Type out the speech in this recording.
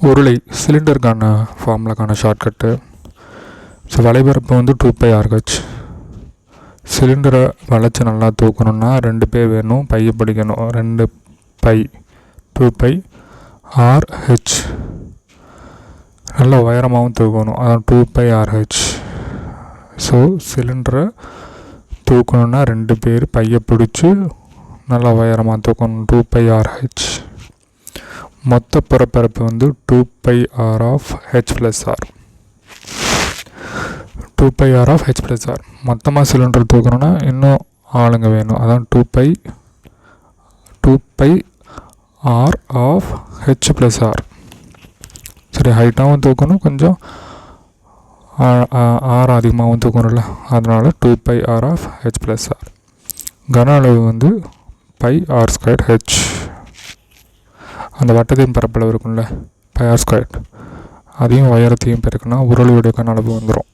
உருளை சிலிண்டருக்கான ஃபார்முலாக்கான shortcut. So வலைபரப்பு வந்து 2πRH. சிலிண்டரை வளைச்சி நல்லா தூக்கணுன்னா 2 பேர் வேணும், பையை பிடிக்கணும். 2 பை 2πRH. நல்லா உயரமாகவும் தூக்கணும், அதான் 2πRH. ஸோ சிலிண்டரை தூக்கணுன்னா 2 பேர் பையை பிடிச்சி நல்லா உயரமாக தூக்கணும், 2πRH. மொத்த புறப்பரப்பு வந்து 2πR of H plus R. 2πR of H plus R. மொத்தமாக சிலிண்டர் தூக்கணுன்னா இன்னும் ஆளுங்க வேணும், அதான் 2πR of H plus R. சரி, ஹைட்டாகவும் தூக்கணும், கொஞ்சம் ஆர் அதிகமாகவும் தூக்கணும்ல, அதனால் 2πR of H plus R. கன அளவு வந்து πr²H. அந்த வட்டத்தையும் பரப்பளவு இருக்கும்ல πr², அதையும் உயரத்தையும் பெருக்குன்னா உருளையுடைய கன அளவு வந்துடும்.